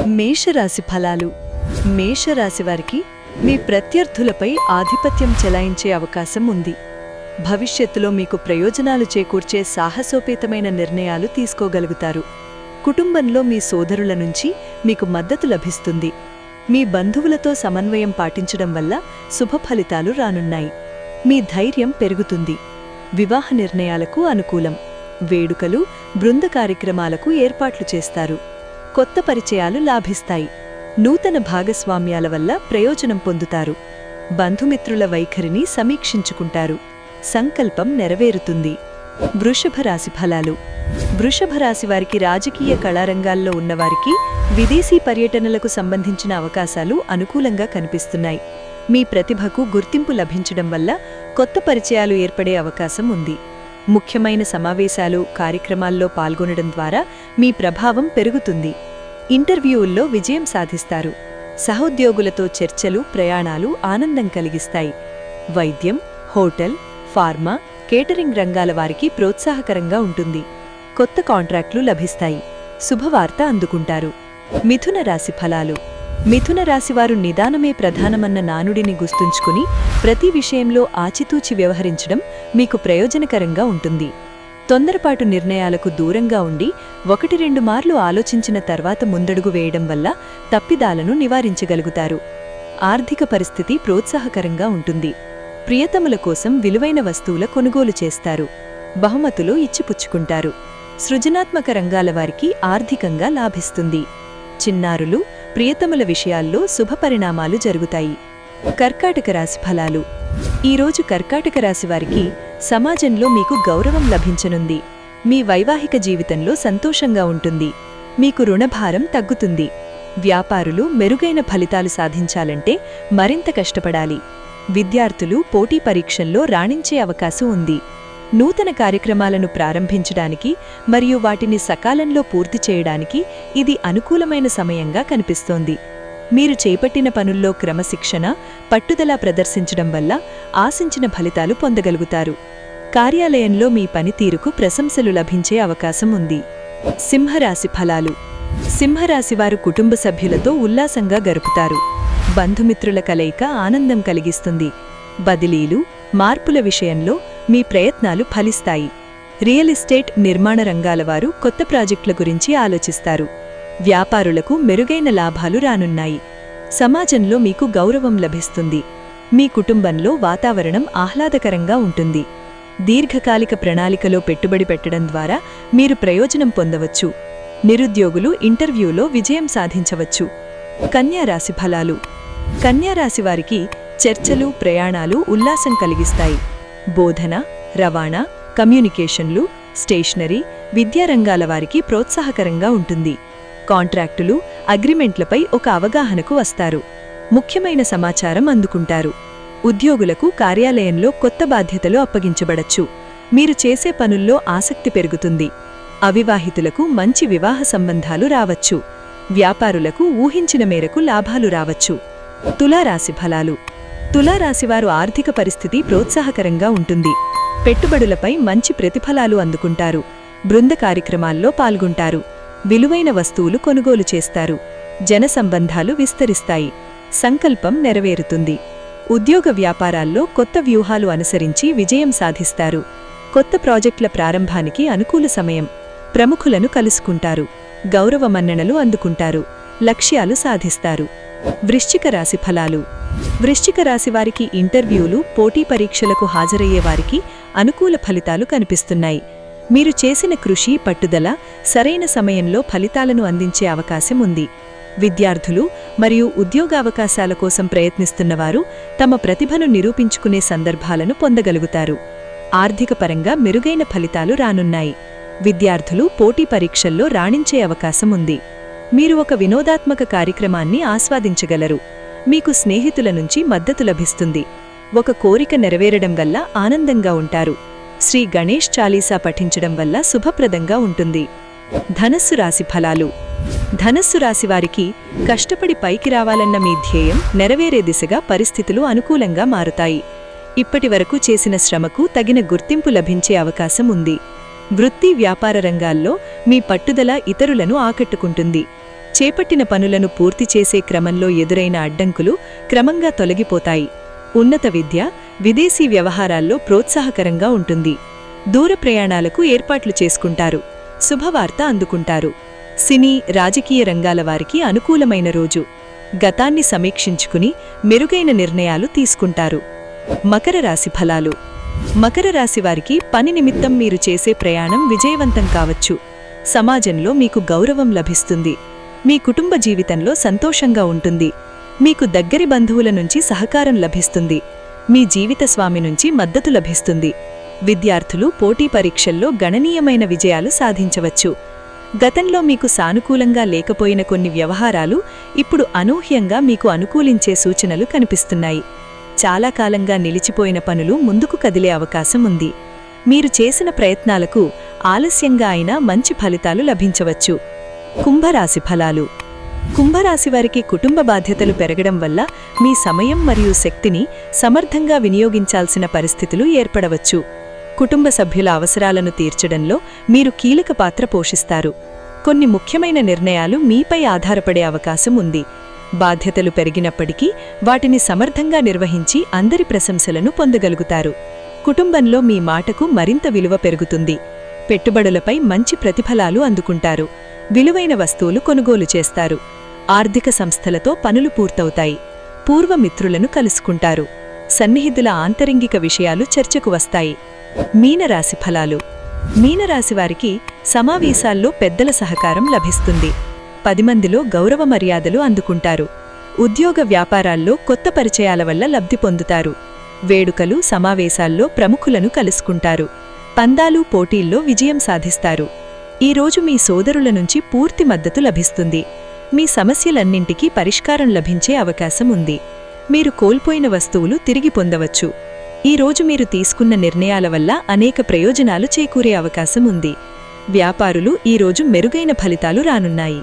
మేషరాశి ఫలాలు. మేషరాశి వారికి మీ ప్రత్యర్థులపై ఆధిపత్యం చెలాయించే అవకాశం ఉంది. భవిష్యత్తులో మీకు ప్రయోజనాలు చేకూర్చే సాహసోపేతమైన నిర్ణయాలు తీసుకోగలుగుతారు. కుటుంబంలో మీ సోదరుల నుంచి మీకు మద్దతు లభిస్తుంది. మీ బంధువులతో సమన్వయం పాటించడం వల్ల శుభ ఫలితాలు రానున్నాయి. మీ ధైర్యం పెరుగుతుంది. వివాహ నిర్ణయాలకు అనుకూలం. వేడుకలు, బృంద కార్యక్రమాలకు ఏర్పాట్లు చేస్తారు. కొత్త పరిచయాలు లాభిస్తాయి. నూతన భాగస్వామ్యాల వల్ల ప్రయోజనం పొందుతారు. బంధుమిత్రుల వైఖరిని సమీక్షించుకుంటారు. సంకల్పం నెరవేరుతుంది. వృషభ రాశి ఫలాలు. వృషభ రాశి వారికి రాజకీయ కళారంగాల్లో ఉన్నవారికి విదేశీ పర్యటనలకు సంబంధించిన అవకాశాలు అనుకూలంగా కనిపిస్తున్నాయి. మీ ప్రతిభకు గుర్తింపు లభించడం వల్ల కొత్త పరిచయాలు ఏర్పడే అవకాశం ఉంది. ముఖ్యమైన సమావేశాలు, కార్యక్రమాల్లో పాల్గొనడం ద్వారా మీ ప్రభావం పెరుగుతుంది. ఇంటర్వ్యూల్లో విజయం సాధిస్తారు. సహోద్యోగులతో చర్చలు, ప్రయాణాలు ఆనందం కలిగిస్తాయి. వైద్యం, హోటల్, ఫార్మా, కేటరింగ్ రంగాల వారికి ప్రోత్సాహకరంగా ఉంటుంది. కొత్త కాంట్రాక్టులు లభిస్తాయి. శుభవార్త అందుకుంటారు. మిథున రాశి ఫలాలు. మిథున రాశివారు నిదానమే ప్రధానమన్న నానుడిని గుర్తుంచుకుని ప్రతి విషయంలో ఆచితూచి వ్యవహరించడం మీకు ప్రయోజనకరంగా ఉంటుంది. తొందరపాటు నిర్ణయాలకు దూరంగా ఉండి 1-2 మార్లు ఆలోచించిన తర్వాత ముందడుగు వేయడం వల్ల తప్పిదాలను నివారించగలుగుతారు. ఆర్థిక పరిస్థితి ప్రోత్సాహకరంగా ఉంటుంది. ప్రియతముల కోసం విలువైన వస్తువుల కొనుగోలు చేస్తారు. బహుమతులు ఇచ్చిపుచ్చుకుంటారు. సృజనాత్మక రంగాల వారికి ఆర్థికంగా లాభిస్తుంది. చిన్నారులు, ప్రియతముల విషయాల్లో శుభపరిణామాలు జరుగుతాయి. కర్కాటక రాశి ఫలాలు. ఈరోజు కర్కాటక రాశి వారికి సమాజంలో మీకు గౌరవం లభించనుంది. మీ వైవాహిక జీవితంలో సంతోషంగా ఉంటుంది. మీకు రుణభారం తగ్గుతుంది. వ్యాపారులు మెరుగైన ఫలితాలు సాధించాలంటే మరింత కష్టపడాలి. విద్యార్థులు పోటీ పరీక్షల్లో రాణించే అవకాశం ఉంది. నూతన కార్యక్రమాలను ప్రారంభించడానికి మరియు వాటిని సకాలంలో పూర్తి చేయడానికి ఇది అనుకూలమైన సమయంగా కనిపిస్తోంది. మీరు చేపట్టిన పనుల్లో క్రమశిక్షణ, పట్టుదల ప్రదర్శించడం వల్ల ఆశించిన ఫలితాలు పొందగలుగుతారు. కార్యాలయంలో మీ పనితీరుకు ప్రశంసలు లభించే అవకాశం ఉంది. సింహరాశి ఫలాలు. సింహరాశివారు కుటుంబ సభ్యులతో ఉల్లాసంగా గడుపుతారు. బంధుమిత్రుల కలయిక ఆనందం కలిగిస్తుంది. బదిలీలు, మార్పుల విషయంలో మీ ప్రయత్నాలు ఫలిస్తాయి. రియల్ ఎస్టేట్, నిర్మాణ రంగాల వారు కొత్త ప్రాజెక్టుల గురించి ఆలోచిస్తారు. వ్యాపారులకు మెరుగైన లాభాలు రానున్నాయి. సమాజంలో మీకు గౌరవం లభిస్తుంది. మీ కుటుంబంలో వాతావరణం ఆహ్లాదకరంగా ఉంటుంది. దీర్ఘకాలిక ప్రణాళికలో పెట్టుబడి పెట్టడం ద్వారా మీరు ప్రయోజనం పొందవచ్చు. నిరుద్యోగులు ఇంటర్వ్యూలో విజయం సాధించవచ్చు. కన్యా రాశి ఫలాలు. కన్యా రాశి వారికి చర్చలు, ప్రయాణాలు ఉల్లాసం కలిగిస్తాయి. బోధన, రవాణా, కమ్యూనికేషన్లు, స్టేషనరీ, విద్యారంగాల వారికి ప్రోత్సాహకరంగా ఉంటుంది. కాంట్రాక్టులు, అగ్రిమెంట్లపై ఒక అవగాహనకు వస్తారు. ముఖ్యమైన సమాచారం అందుకుంటారు. ఉద్యోగులకు కార్యాలయంలో కొత్త బాధ్యతలు అప్పగించబడచ్చు. మీరు చేసే పనుల్లో ఆసక్తి పెరుగుతుంది. అవివాహితులకు మంచి వివాహ సంబంధాలు రావచ్చు. వ్యాపారులకు ఊహించిన మేరకు లాభాలు రావచ్చు. తులారాశి ఫలాలు. తులారాశివారు ఆర్థిక పరిస్థితి ప్రోత్సాహకరంగా ఉంటుంది. పెట్టుబడులపై మంచి ప్రతిఫలాలు అందుకుంటారు. బృంద కార్యక్రమాల్లో పాల్గొంటారు. విలువైన వస్తువులు కొనుగోలు చేస్తారు. జన సంబంధాలు విస్తరిస్తాయి. సంకల్పం నెరవేరుతుంది. ఉద్యోగ వ్యాపారాల్లో కొత్త వ్యూహాలు అనుసరించి విజయం సాధిస్తారు. కొత్త ప్రాజెక్టుల ప్రారంభానికి అనుకూల సమయం. ప్రముఖులను కలుసుకుంటారు. గౌరవ మన్ననలు అందుకుంటారు. లక్ష్యాలు సాధిస్తారు. వృశ్చిక రాశి ఫలాలు. వృశ్చిక రాశివారికి ఇంటర్వ్యూలు, పోటీ పరీక్షలకు హాజరయ్యే వారికి అనుకూల ఫలితాలు కనిపిస్తున్నాయి. మీరు చేసిన కృషి, పట్టుదల సరైన సమయంలో ఫలితాలను అందించే అవకాశం ఉంది. విద్యార్థులు మరియు ఉద్యోగావకాశాల కోసం ప్రయత్నిస్తున్నవారు తమ ప్రతిభను నిరూపించుకునే సందర్భాలను పొందగలుగుతారు. ఆర్థిక పరంగా మెరుగైన ఫలితాలు రానున్నాయి. విద్యార్థులు పోటీ పరీక్షల్లో రాణించే అవకాశం ఉంది. మీరు ఒక వినోదాత్మక కార్యక్రమాన్ని ఆస్వాదించగలరు. మీకు స్నేహితుల నుంచి మద్దతు లభిస్తుంది. ఒక కోరిక నెరవేరడం వల్ల ఆనందంగా ఉంటారు. శ్రీ గణేష్ చాలీసా పఠించడం వల్ల శుభప్రదంగా ఉంటుంది. ధనస్సు రాశి ఫలాలు. ధనస్సు రాశివారికి కష్టపడి పైకి రావాలన్న మీ ధ్యేయం నెరవేరే దిశగా పరిస్థితులు అనుకూలంగా మారుతాయి. ఇప్పటివరకు చేసిన శ్రమకు తగిన గుర్తింపు లభించే అవకాశం ఉంది. వృత్తి, వ్యాపార రంగాల్లో మీ పట్టుదల ఇతరులను ఆకట్టుకుంటుంది. చేపట్టిన పనులను పూర్తి చేసే క్రమంలో ఎదురైన అడ్డంకులు క్రమంగా తొలగిపోతాయి. ఉన్నత విద్య, విదేశీ వ్యవహారాల్లో ప్రోత్సాహకరంగా ఉంటుంది. దూర ప్రయాణాలకు ఏర్పాట్లు చేసుకుంటారు. శుభవార్త అందుకుంటారు. సినీ, రాజకీయ రంగాల వారికి అనుకూలమైన రోజు. గతాన్ని సమీక్షించుకుని మెరుగైన నిర్ణయాలు తీసుకుంటారు. మకర రాశి ఫలాలు. మకర రాశి వారికి పని నిమిత్తం మీరు చేసే ప్రయాణం విజయవంతం కావచ్చు. సమాజంలో మీకు గౌరవం లభిస్తుంది. మీ కుటుంబ జీవితంలో సంతోషంగా ఉంటుంది. మీకు దగ్గరి బంధువుల నుంచి సహకారం లభిస్తుంది. మీ జీవిత స్వామి నుంచి మద్దతు లభిస్తుంది. విద్యార్థులు పోటీ పరీక్షల్లో గణనీయమైన విజయాలు సాధించవచ్చు. గతంలో మీకు సానుకూలంగా లేకపోయిన కొన్ని వ్యవహారాలు ఇప్పుడు అనూహ్యంగా మీకు అనుకూలించే సూచనలు కనిపిస్తున్నాయి. చాలా కాలంగా నిలిచిపోయిన పనులు ముందుకు కదిలే అవకాశం ఉంది. మీరు చేసిన ప్రయత్నాలకు ఆలస్యంగా అయినా మంచి ఫలితాలు లభించవచ్చు. కుంభరాశి ఫలాలు. కుంభరాశివారికి కుటుంబ బాధ్యతలు పెరగడం వల్ల మీ సమయం మరియు శక్తిని సమర్థంగా వినియోగించాల్సిన పరిస్థితులు ఏర్పడవచ్చు. కుటుంబ సభ్యుల అవసరాలను తీర్చడంలో మీరు కీలక పాత్ర పోషిస్తారు. కొన్ని ముఖ్యమైన నిర్ణయాలు మీపై ఆధారపడే అవకాశం ఉంది. బాధ్యతలు పెరిగినప్పటికీ వాటిని సమర్థంగా నిర్వహించి అందరి ప్రశంసలను పొందగలుగుతారు. కుటుంబంలో మీ మాటకు మరింత విలువ పెరుగుతుంది. పెట్టుబడులపై మంచి ప్రతిఫలాలు అందుకుంటారు. విలువైన వస్తువులు కొనుగోలు చేస్తారు. ఆర్థిక సంస్థలతో పనులు పూర్తవుతాయి. పూర్వ మిత్రులను కలుసుకుంటారు. సన్నిహితుల ఆంతరింగిక విషయాలు చర్చకు వస్తాయి. మీనరాశి ఫలాలు. మీనరాశివారికి సమావేశాల్లో పెద్దల సహకారం లభిస్తుంది. 10 మందిలో గౌరవ మర్యాదలు అందుకుంటారు. ఉద్యోగ వ్యాపారాల్లో కొత్త పరిచయాల వల్ల లబ్ధి పొందుతారు. వేడుకలు, సమావేశాల్లో ప్రముఖులను కలుసుకుంటారు. పందాలు, పోటీల్లో విజయం సాధిస్తారు. ఈరోజు మీ సోదరుల నుంచి పూర్తి మద్దతు లభిస్తుంది. మీ సమస్యలన్నింటికీ పరిష్కారం లభించే అవకాశం ఉంది. మీరు కోల్పోయిన వస్తువులు తిరిగి పొందవచ్చు. ఈరోజు మీరు తీసుకున్న నిర్ణయాల వల్ల అనేక ప్రయోజనాలు చేకూరే అవకాశం ఉంది. వ్యాపారులు ఈరోజు మెరుగైన ఫలితాలు రానున్నాయి.